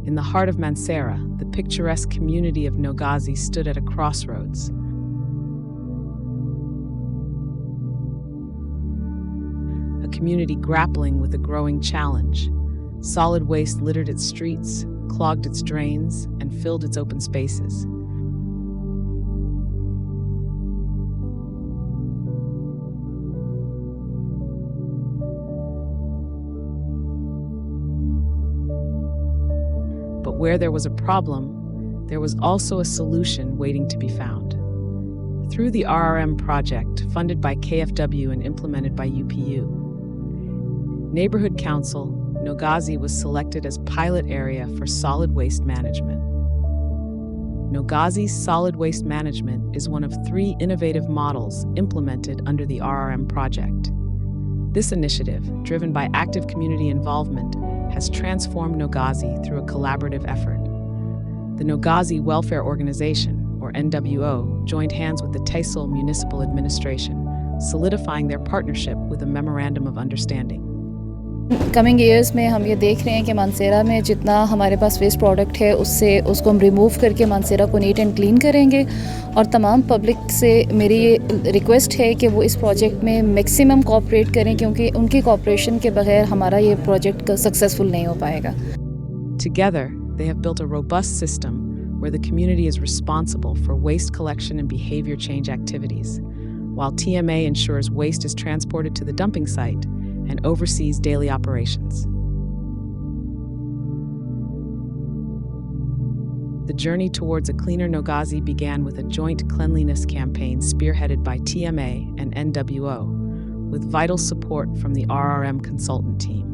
In the heart of Mansehra, the picturesque community of Nogazi stood at a crossroads. A community grappling with a growing challenge. Solid waste littered its streets, clogged its drains, and filled its open spaces. But where there was a problem, there was also a solution waiting to be found. Through the RRM project, funded by KfW and implemented by UPU, Neighborhood Council, Nogazi was selected as pilot area for solid waste management. Nogazi's solid waste management is one of 3 innovative models implemented under the RRM project. This initiative, driven by active community involvement, has transformed Nogazi through a collaborative effort. The Nogazi Welfare Organization, or NWO, joined hands with the Tehsil Municipal Administration, solidifying their partnership with a Memorandum of Understanding. Coming years में हम ये देख रहे हैं कि मानसेरा में जितना हमारे पास वेस्ट प्रोडक्ट है उसको हम रिमूव करके मानसेरा को नीट एंड क्लीन करेंगे और तमाम पब्लिक से मेरी ये रिक्वेस्ट है कि वो इस प्रोजेक्ट में मैक्सिमम कोऑपरेट करें क्योंकि उनकी कोऑपरेशन के बगैर हमारा ये प्रोजेक्ट सक्सेसफुल नहीं हो पाएगा. Together, they have built a robust system where the community is responsible for waste collection and behavior change activities, while TMA ensures waste is transported to the dumping site and oversees daily operations. The journey towards a cleaner Nogazi began with a joint cleanliness campaign spearheaded by TMA and NWO, with vital support from the RRM consultant team.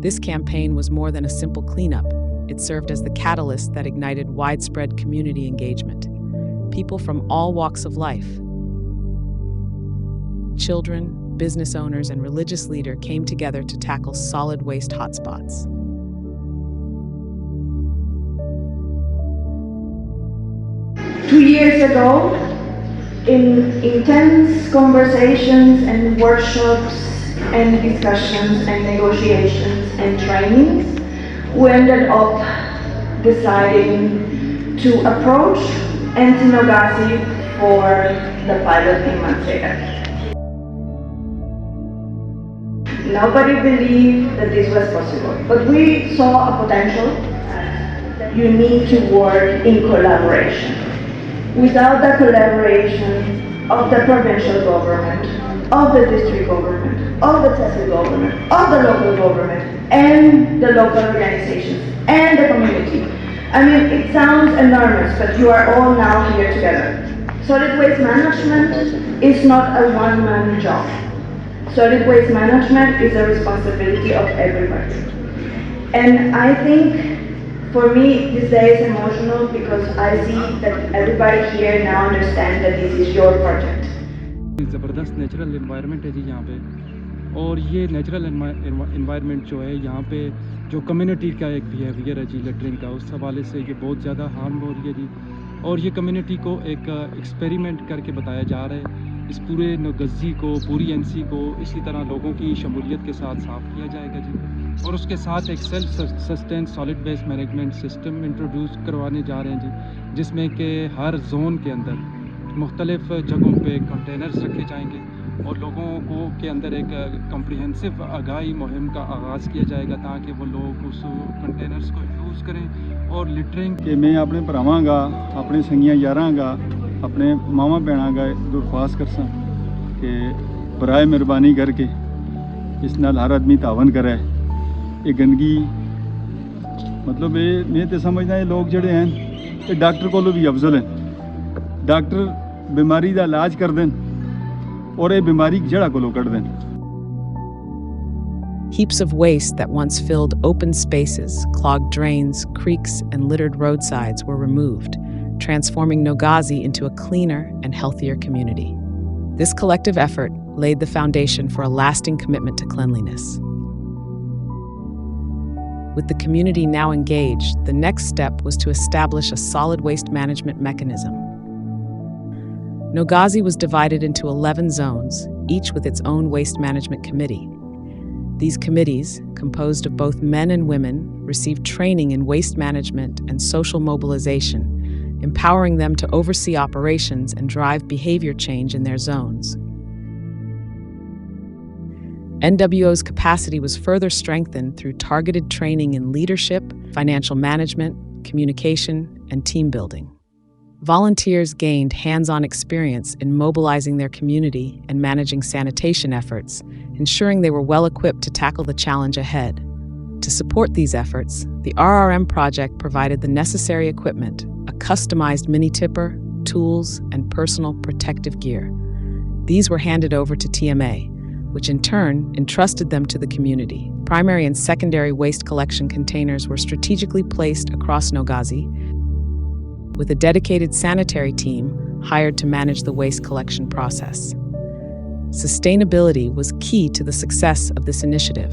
This campaign was more than a simple cleanup. It served as the catalyst that ignited widespread community engagement. People from all walks of life, children, business owners, and religious leaders came together to tackle solid waste hotspots. Two years ago, in intense conversations and workshops and discussions and negotiations and trainings, we ended up deciding to approach Nogazi for the pilot in Mansehra. Nobody believed that this was possible, but we saw a potential. You need to work in collaboration. Without the collaboration of the provincial government, of the district government, of the Tehsil government, of the local government, and the local organizations, and the community. I mean, it sounds enormous, but you are all now here together. Solid waste management is not a one-man job. Solid waste management is a responsibility of everybody. And I think, for me, this day is emotional because I see that everybody here now understands that this is your project. ज़बरदस्त natural environment है जी यहाँ पे, और ये natural environment जो है यहाँ पे जो कम्युनिटी का एक बिहेवियर है जी लेटरिंग का, उस हवाले से ये बहुत ज़्यादा हार्म हो रही है जी, और ये कम्युनिटी को एक एक्सपेरिमेंट करके बताया जा रहा है. इस पूरे नोगाजी को, पूरी एनसी को इसी तरह लोगों की शमूलियत के साथ साफ़ किया जाएगा जी, और उसके साथ एक self sustain solid waste management system introduce करवाने जा रहे हैं जी, जिसमें कि हर जोन के अंदर मुख्तलिफ़ जगहों पे कंटेनर्स रखे जाएंगे और लोगों को के अंदर एक कम्प्रिहेंसिव आगाही मुहिम का आगाज़ किया जाएगा ताकि वो लोग उस कंटेनर्स को यूज़ करें और लिटरिंग कि मैं अपने भरावां गा, अपने संगियां यारां गा, अपने मामा भैणां गा दरख्वास्त करसां कि बराए मेहरबानी करके इस नाल हर आदमी तावन करे. ये गंदगी मतलब ये मैं तो समझदा ये लोग जड़े हैं ये डॉक्टर कोलों भी अफजल हैं. डॉक्टर बीमारी का इलाज कर दें और ये बीमारी जड़ा कोलों कट दें. Heaps of waste that once filled open spaces, clogged drains, creeks, and littered roadsides were removed, transforming Nogazi into a cleaner and healthier community. This collective effort laid the foundation for a lasting commitment to cleanliness. With the community now engaged, the next step was to establish a solid waste management mechanism. Nogazi was divided into 11 zones, each with its own waste management committee. These committees, composed of both men and women, received training in waste management and social mobilization, empowering them to oversee operations and drive behavior change in their zones. NWO's capacity was further strengthened through targeted training in leadership, financial management, communication, and team building. Volunteers gained hands-on experience in mobilizing their community and managing sanitation efforts, ensuring they were well-equipped to tackle the challenge ahead. To support these efforts, the RRM project provided the necessary equipment, a customized mini-tipper, tools, and personal protective gear. These were handed over to TMA, which in turn entrusted them to the community. Primary and secondary waste collection containers were strategically placed across Nogazi, with a dedicated sanitary team hired to manage the waste collection process. Sustainability was key to the success of this initiative.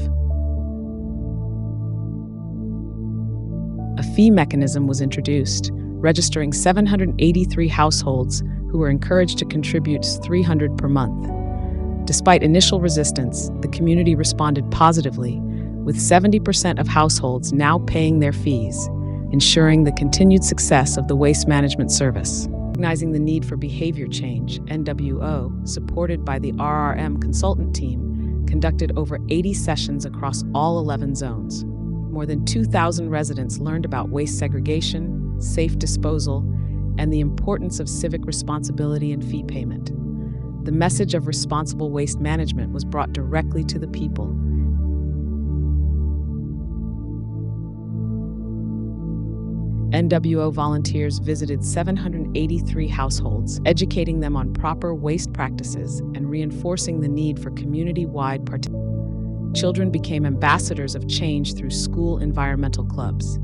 A fee mechanism was introduced, registering 783 households who were encouraged to contribute $300 per month. Despite initial resistance, the community responded positively, with 70% of households now paying their fees, ensuring the continued success of the waste management service. Recognizing the need for behavior change, NWO, supported by the RRM consultant team, conducted over 80 sessions across all 11 zones. More than 2,000 residents learned about waste segregation, safe disposal, and the importance of civic responsibility and fee payment. The message of responsible waste management was brought directly to the people. NWO volunteers visited 783 households, educating them on proper waste practices and reinforcing the need for community-wide participation. Children became ambassadors of change through school environmental clubs.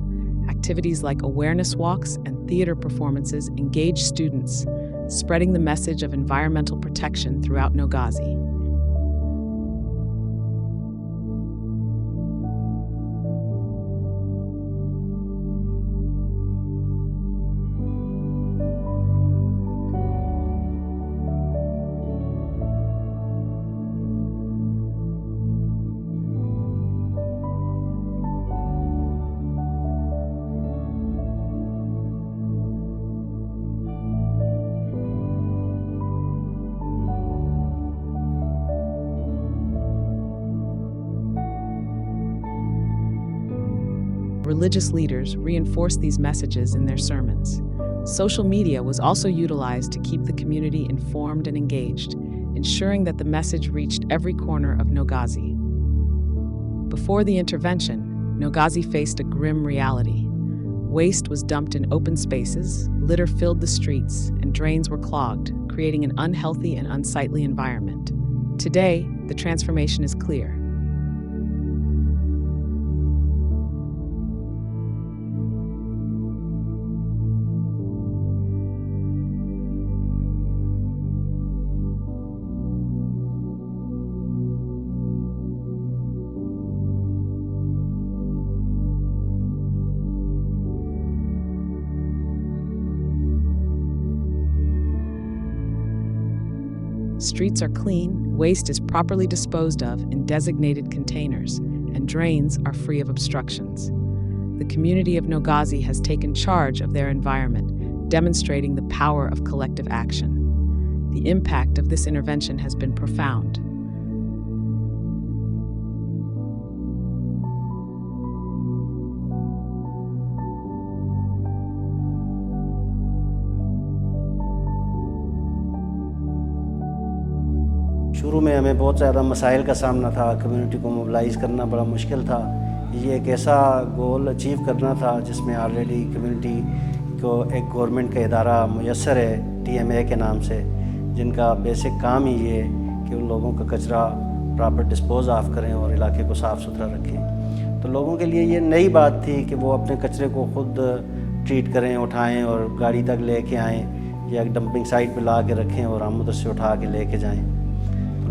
Activities like awareness walks and theater performances engaged students, spreading the message of environmental protection throughout Nogazi. Religious leaders reinforced these messages in their sermons. Social media was also utilized to keep the community informed and engaged, ensuring that the message reached every corner of Nogazi. Before the intervention, Nogazi faced a grim reality. Waste was dumped in open spaces, litter filled the streets, and drains were clogged, creating an unhealthy and unsightly environment. Today, the transformation is clear. Streets are clean, waste is properly disposed of in designated containers, and drains are free of obstructions. The community of Nogazi has taken charge of their environment, demonstrating the power of collective action. The impact of this intervention has been profound. शुरू में हमें बहुत ज़्यादा मसाइल का सामना था, community को मोबिलाइज़ करना बड़ा मुश्किल था। ये एक ऐसा गोल अचीव करना था जिसमें ऑलरेडी कम्युनिटी को एक गवर्नमेंट का इदारा मुयस्सर है TMA के नाम से, जिनका बेसिक काम ही ये कि उन लोगों का कचरा प्रॉपर डिस्पोज ऑफ करें और इलाके को साफ़ सुथरा रखें। तो लोगों के लिए ये नई बात थी कि वो अपने कचरे को खुद ट्रीट करें, उठाएँ और गाड़ी तक ले कर आएँ या डंपिंग साइट पर ला के रखें और हम उधर से उठा के ले कर जाएँ।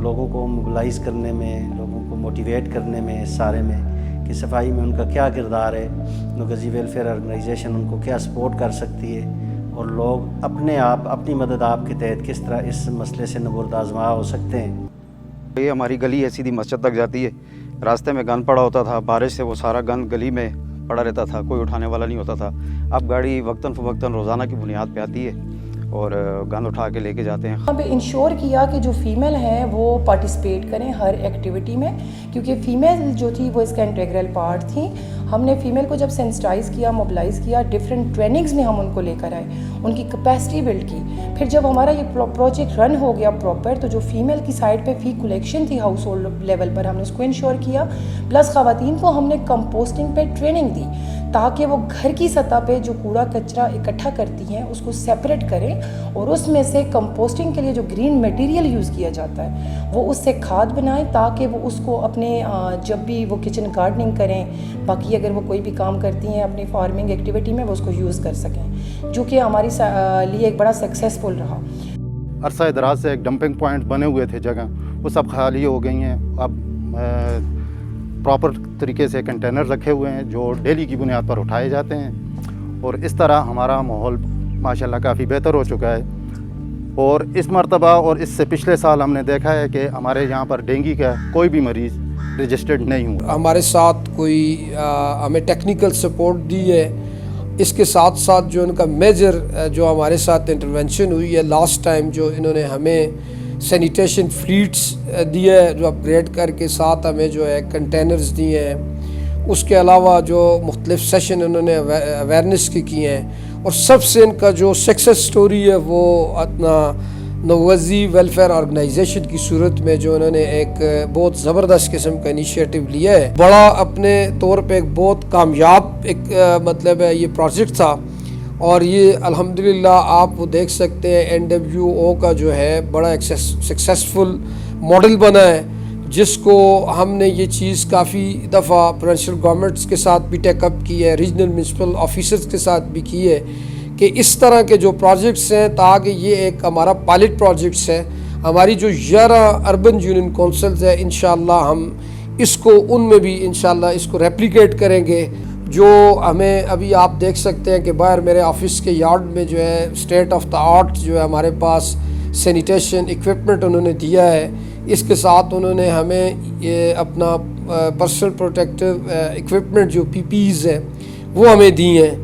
लोगों को मोबिलाइज़ करने में, लोगों को मोटिवेट करने में, इस सारे में कि सफाई में उनका क्या किरदार है, नोगाज़ी वेलफेयर ऑर्गेनाइजेशन उनको क्या सपोर्ट कर सकती है, اور لوگ اپنے آپ اپنی مدد آپ کے تحت کس طرح اس مسئلے سے نبرد آزما ہو سکتے ہیں. یہ ہماری گلی ہے سیدھی مسجد تک جاتی ہے. راستے میں گند پڑا ہوتا تھا, بارش سے وہ سارا گند گلی میں پڑا رہتا تھا, کوئی اٹھانے والا نہیں ہوتا تھا. اب گاڑی وقتاً فوقتاً روزانہ کی بنیاد پہ آتی ہے اور گند اٹھا کے لے کے جاتے ہیں. یہاں پہ انشور کیا کہ جو فیمیل ہیں وہ پارٹیسپیٹ کریں ہر ایکٹیویٹی میں, کیونکہ فیمیل جو تھی وہ اس کا انٹیگرل پارٹ تھیں. ہم نے فیمیل کو جب سینسٹائز کیا, موبلائز کیا, ڈفرینٹ ٹریننگز میں ہم ان کو لے کر آئے, ان کی کیپیسٹی بلڈ کی. پھر جب ہمارا یہ پروجیکٹ رن ہو گیا پراپر, تو جو فیمیل کی سائڈ پہ فی کلیکشن تھی ہاؤس ہولڈ لیول پر, ہم نے اس کو انشور کیا. پلس خواتین کو ہم نے کمپوسٹنگ پہ ٹریننگ دی تاکہ وہ گھر کی سطح پہ جو کوڑا کچرا اکٹھا کرتی ہیں اس کو سیپریٹ کریں, اور اس میں سے کمپوسٹنگ کے لیے جو گرین میٹیریل یوز کیا جاتا ہے وہ اس سے کھاد بنائیں, تاکہ وہ اس کو اپنے جب بھی وہ کچن گارڈننگ کریں, باقی اگر وہ کوئی بھی کام کرتی ہیں اپنی فارمنگ ایکٹیویٹی میں, وہ اس کو یوز کر سکیں, جو کہ ہماری لیے ایک بڑا سکسیسفل رہا. عرصہ دراز سے ایک ڈمپنگ پوائنٹ بنے ہوئے تھے جگہ, وہ سب خالی ہو گئی ہیں. اب پراپر طریقے سے کنٹینر رکھے ہوئے ہیں جو ڈیلی کی بنیاد پر اٹھائے جاتے ہیں, اور اس طرح ہمارا ماحول ماشاءاللہ کافی بہتر ہو چکا ہے. اور اس مرتبہ اور اس سے پچھلے سال ہم نے دیکھا ہے کہ ہمارے یہاں پر ڈینگی کا کوئی بھی مریض رجسٹرڈ نہیں ہوا. ہمارے ساتھ کوئی ہمیں ٹیکنیکل سپورٹ دی ہے. اس کے ساتھ ساتھ جو ان کا میجر جو ہمارے ساتھ انٹرونشن ہوئی ہے لاسٹ ٹائم, جو انہوں نے ہمیں سینیٹیشن فلیٹس دیے جو اپ گریڈ کر کے, ساتھ ہمیں جو ہے کنٹینرز دیے ہیں. اس کے علاوہ جو مختلف سیشن انہوں نے اویئرنیس کی کیے ہیں, اور سب سے ان کا جو سکسیس سٹوری ہے وہ اپنا نوغازی ویلفیئر آرگنائزیشن کی صورت میں جو انہوں نے ایک بہت زبردست قسم کا انیشیٹو لیا ہے. بڑا اپنے طور پہ ایک بہت کامیاب ایک مطلب ہے یہ پروجیکٹ تھا, اور یہ الحمدللہ آپ وہ دیکھ سکتے ہیں NWO کا جو ہے بڑا ایک سکسیسفل ماڈل بنا ہے, جس کو ہم نے یہ چیز کافی دفعہ پروونشل گورنمنٹس کے ساتھ بھی ٹیک اپ کی ہے, ریجنل میونسپل آفیسرز کے ساتھ بھی کی ہے, کہ اس طرح کے جو پروجیکٹس ہیں, تاکہ یہ ایک ہمارا پائلٹ پروجیکٹس ہے. ہماری جو 11 اربن یونین کونسلز ہے, انشاءاللہ ہم اس کو ان میں بھی انشاءاللہ اس کو ریپلیکیٹ کریں گے. جو ہمیں ابھی آپ دیکھ سکتے ہیں کہ باہر میرے آفس کے یارڈ میں جو ہے اسٹیٹ آف دا آرٹ جو ہے ہمارے پاس سینیٹیشن ایکوپمنٹ انہوں نے دیا ہے. اس کے ساتھ انہوں نے ہمیں یہ اپنا پرسنل پروٹیکٹیو ایکوپمنٹ جو PPEs ہیں وہ ہمیں دی ہیں.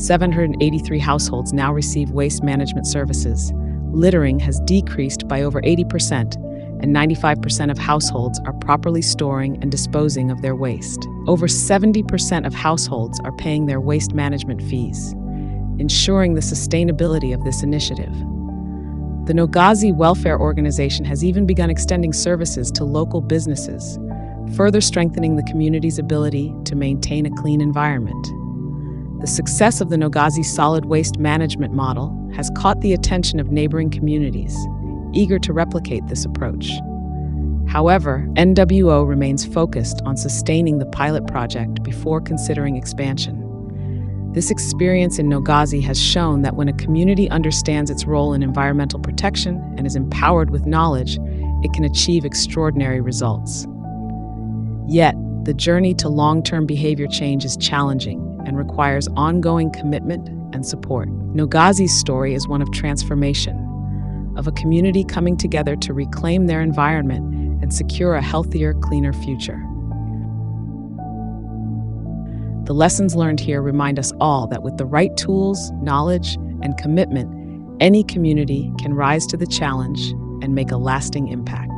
$783 households now receive waste management services. Littering has decreased by over 80%, and 95% of households are properly storing and disposing of their waste. Over 70% of households are paying their waste management fees, ensuring the sustainability of this initiative. The Nogazi Welfare Organization has even begun extending services to local businesses, further strengthening the community's ability to maintain a clean environment. The success of the Nogazi solid waste management model has caught the attention of neighboring communities, eager to replicate this approach. However, NWO remains focused on sustaining the pilot project before considering expansion. This experience in Nogazi has shown that when a community understands its role in environmental protection and is empowered with knowledge, it can achieve extraordinary results. Yet, the journey to long-term behavior change is challenging and requires ongoing commitment and support. Nogazi's story is one of transformation, of a community coming together to reclaim their environment and secure a healthier, cleaner future. The lessons learned here remind us all that with the right tools, knowledge, and commitment, any community can rise to the challenge and make a lasting impact.